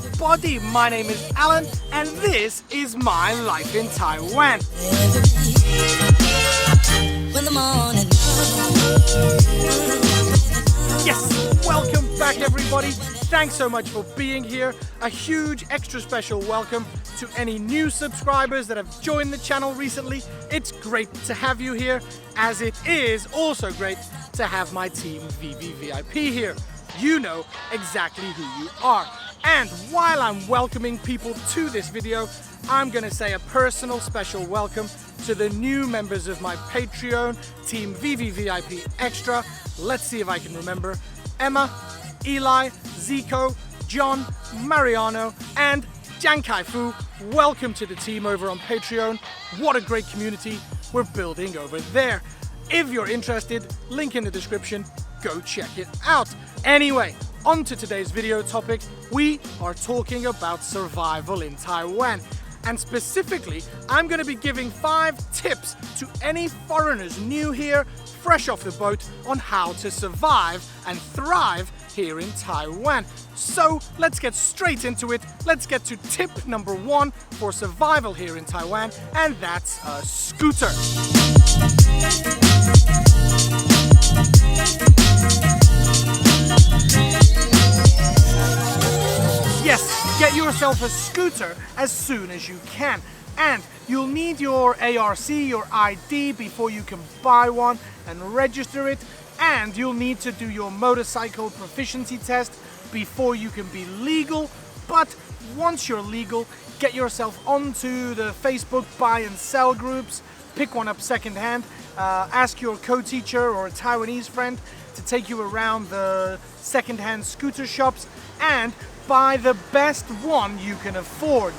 everybody, my name is Alan and this is my life in Taiwan. Yes, welcome back everybody. Thanks so much for being here. A huge extra special welcome to any new subscribers that have joined the channel recently. It's great to have you here, as it is also great to have my team VVVIP here. You know exactly who you are. And while I'm welcoming people to this video, I'm gonna say a personal special welcome to the new members of my Patreon, Team VVVIP Extra. Let's see if I can remember. Emma, Eli, Zico, John, Mariano, and Jiang Kai-Fu. Welcome to the team over on Patreon. What a great community we're building over there. If you're interested, link in the description, go check it out. Anyway, on to today's video topic. We are talking about survival in Taiwan. And specifically, I'm going to be giving 5 tips to any foreigners new here, fresh off the boat, on how to survive and thrive here in Taiwan. So let's get straight into it. Let's get to tip number 1 for survival here in Taiwan, and that's a scooter. Yes, get yourself a scooter as soon as you can. And you'll need your ARC, your ID, before you can buy one and register it. And you'll need to do your motorcycle proficiency test before you can be legal. But once you're legal, get yourself onto the Facebook buy and sell groups, pick one up secondhand, ask your co-teacher or a Taiwanese friend to take you around the secondhand scooter shops and buy the best one you can afford.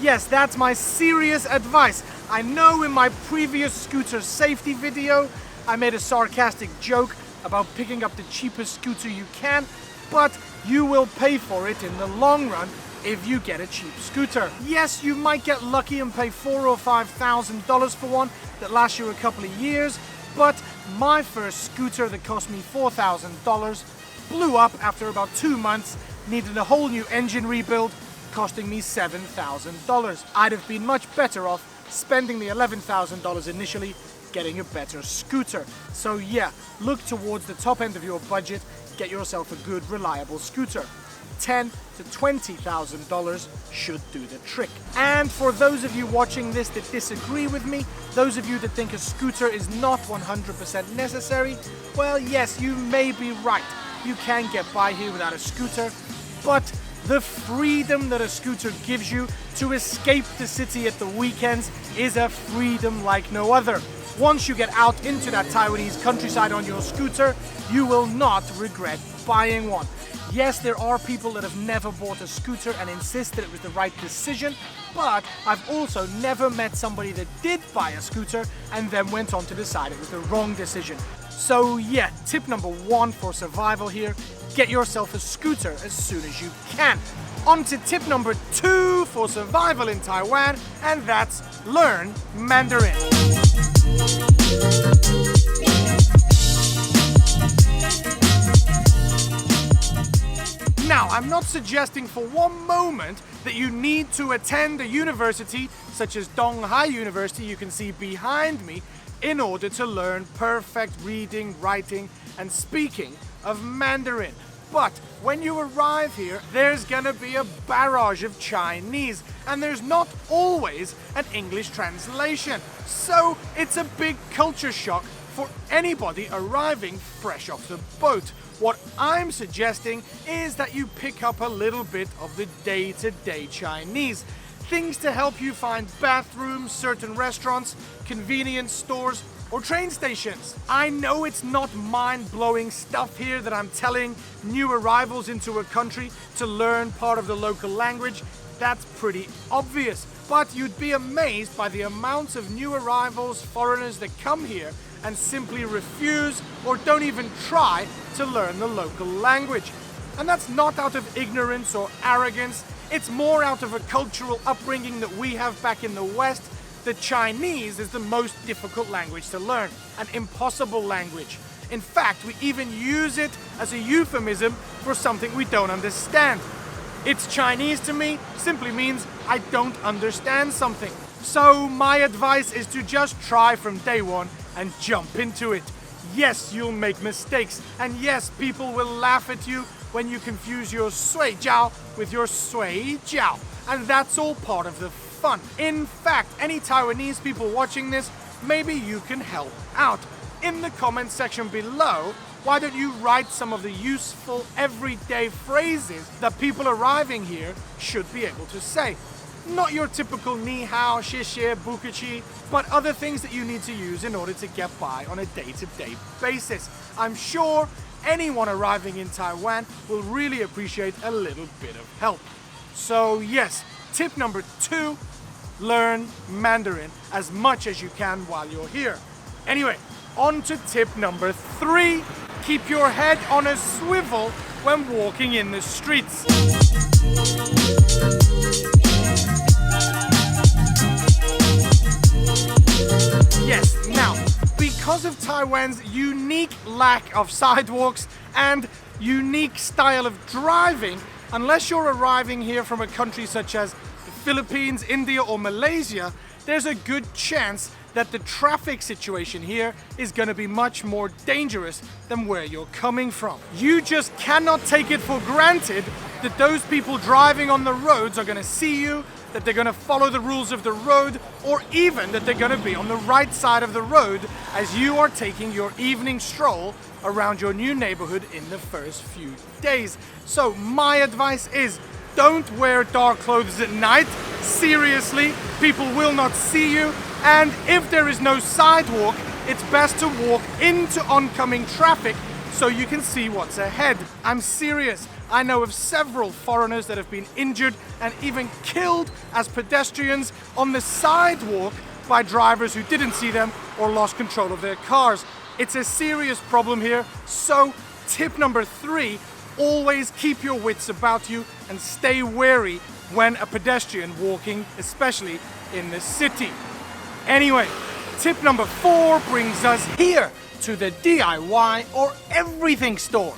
Yes, that's my serious advice. I know in my previous scooter safety video, I made a sarcastic joke about picking up the cheapest scooter you can, but you will pay for it in the long run if you get a cheap scooter. Yes, you might get lucky and pay $4,000 or $5,000 for one that lasts you a couple of years, but my first scooter that cost me $4,000 blew up after about 2 months, needed a whole new engine rebuild, costing me $7,000. I'd have been much better off spending the $11,000 initially getting a better scooter. So yeah, look towards the top end of your budget, get yourself a good reliable scooter. $10,000 to $20,000 should do the trick. And for those of you watching this that disagree with me, those of you that think a scooter is not 100% necessary, well yes, you may be right. You can get by here without a scooter, but the freedom that a scooter gives you to escape the city at the weekends is a freedom like no other. Once you get out into that Taiwanese countryside on your scooter, you will not regret buying one. Yes, there are people that have never bought a scooter and insist that it was the right decision, but I've also never met somebody that did buy a scooter and then went on to decide it was the wrong decision. So yeah, tip number 1 for survival here, get yourself a scooter as soon as you can. On to tip number 2 for survival in Taiwan, and that's learn Mandarin. Now, I'm not suggesting for one moment that you need to attend a university such as Donghai University you can see behind me in order to learn perfect reading, writing, and speaking of Mandarin. But when you arrive here, there's gonna be a barrage of Chinese, and there's not always an English translation. So it's a big culture shock for anybody arriving fresh off the boat. What I'm suggesting is that you pick up a little bit of the day-to-day Chinese. Things to help you find bathrooms, certain restaurants, convenience stores, or train stations. I know it's not mind-blowing stuff here that I'm telling new arrivals into a country to learn part of the local language. That's pretty obvious. But you'd be amazed by the amounts of new arrivals, foreigners that come here and simply refuse or don't even try to learn the local language. And that's not out of ignorance or arrogance. It's more out of a cultural upbringing that we have back in the West. The Chinese is the most difficult language to learn, an impossible language. In fact, we even use it as a euphemism for something we don't understand. It's Chinese to me simply means I don't understand something. So my advice is to just try from day one and jump into it. Yes, you'll make mistakes, and yes, people will laugh at you when you confuse your sui jiao with your sui jiao, and that's all part of the fun. In fact, any Taiwanese people watching this, maybe you can help out. In the comment section below, why don't you write some of the useful everyday phrases that people arriving here should be able to say. Not your typical ni hao, xie xie, bukachi, but other things that you need to use in order to get by on a day-to-day basis. I'm sure anyone arriving in Taiwan will really appreciate a little bit of help. So yes, tip number 2, learn Mandarin as much as you can while you're here. Anyway, on to tip number 3, keep your head on a swivel when walking in the streets. Yes, now, because of Taiwan's unique lack of sidewalks and unique style of driving, unless you're arriving here from a country such as the Philippines, India, or Malaysia, there's a good chance that the traffic situation here is going to be much more dangerous than where you're coming from. You just cannot take it for granted that those people driving on the roads are going to see you, that they're going to follow the rules of the road, or even that they're going to be on the right side of the road as you are taking your evening stroll around your new neighborhood in the first few days. So my advice is, don't wear dark clothes at night. Seriously, people will not see you. And if there is no sidewalk, it's best to walk into oncoming traffic so you can see what's ahead. I'm serious. I know of several foreigners that have been injured and even killed as pedestrians on the sidewalk by drivers who didn't see them or lost control of their cars. It's a serious problem here. So tip number 3, always keep your wits about you and stay wary when a pedestrian walking, especially in the city. Anyway, tip number 4 brings us here to the DIY or everything store.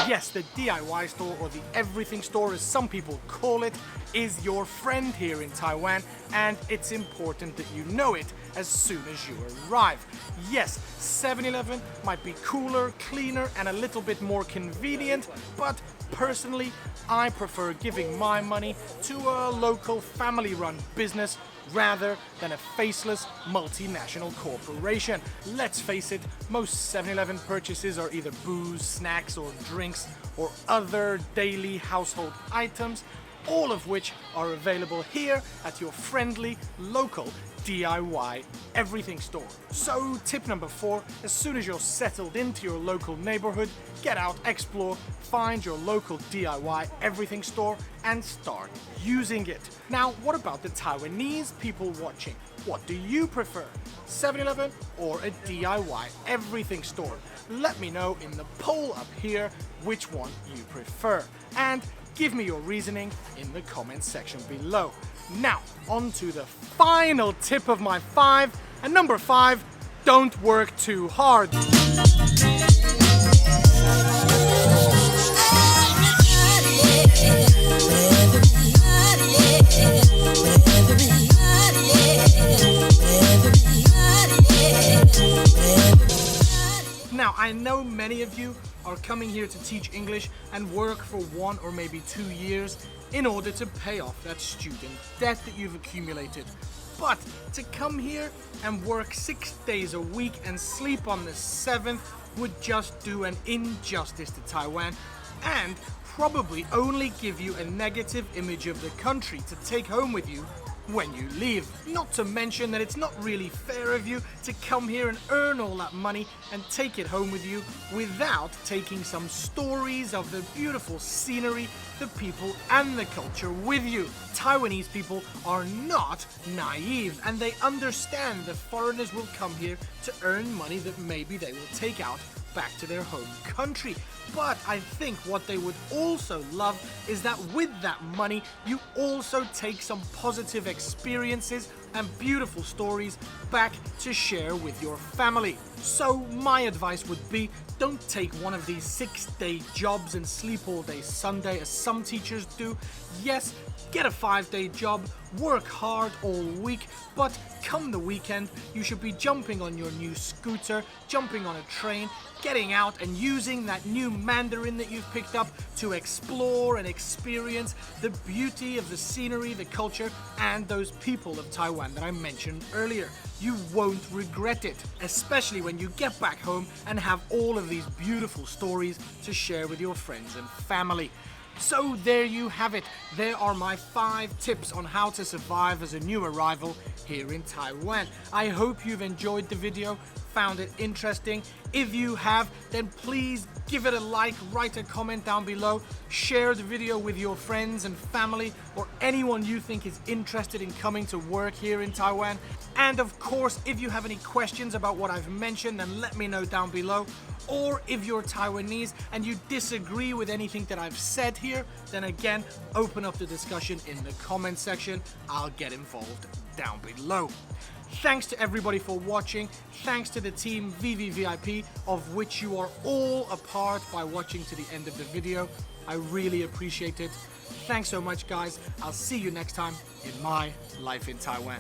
Yes, the DIY store, or the everything store as some people call it, is your friend here in Taiwan, and it's important that you know it as soon as you arrive. Yes, 7-Eleven might be cooler, cleaner, and a little bit more convenient, but personally, I prefer giving my money to a local family-run business rather than a faceless multinational corporation. Let's face it, most 7-Eleven purchases are either booze, snacks, or drinks, or other daily household items, all of which are available here at your friendly local DIY everything store. So tip number 4, as soon as you're settled into your local neighborhood, get out, explore, find your local DIY everything store and start using it. Now, what about the Taiwanese people watching? What do you prefer, 7-Eleven or a DIY everything store? Let me know in the poll up here which one you prefer, and give me your reasoning in the comment section below. Now, on to the final tip of my 5, and number 5, don't work too hard. Now, I know many of you are coming here to teach English and work for 1 or maybe 2 years in order to pay off that student debt that you've accumulated. But to come here and work 6 days a week and sleep on the 7th would just do an injustice to Taiwan and probably only give you a negative image of the country to take home with you when you leave. Not to mention that it's not really fair of you to come here and earn all that money and take it home with you without taking some stories of the beautiful scenery, the people and the culture with you. Taiwanese people are not naive, and they understand that foreigners will come here to earn money that maybe they will take out back to their home country. But I think what they would also love is that with that money, you also take some positive experiences and beautiful stories back to share with your family. So my advice would be, don't take one of these 6-day jobs and sleep all day Sunday as some teachers do. Yes, get a 5-day job, work hard all week, but come the weekend, you should be jumping on your new scooter, jumping on a train, getting out and using that new Mandarin that you've picked up to explore and experience the beauty of the scenery, the culture, and those people of Taiwan that I mentioned earlier. You won't regret it, especially when you get back home and have all of these beautiful stories to share with your friends and family. So there you have it. There are my 5 tips on how to survive as a new arrival here in Taiwan. I hope you've enjoyed the video, found it interesting. If you have, then please give it a like, write a comment down below, share the video with your friends and family or anyone you think is interested in coming to work here in Taiwan. And of course, if you have any questions about what I've mentioned, then let me know down below. Or if you're Taiwanese and you disagree with anything that I've said here, then again, open up the discussion in the comment section. I'll get involved down below. Thanks to everybody for watching. Thanks to the team VVVIP, of which you are all a part by watching to the end of the video. I really appreciate it. Thanks so much, guys. I'll see you next time in my life in Taiwan.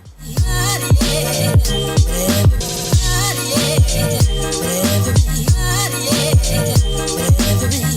Every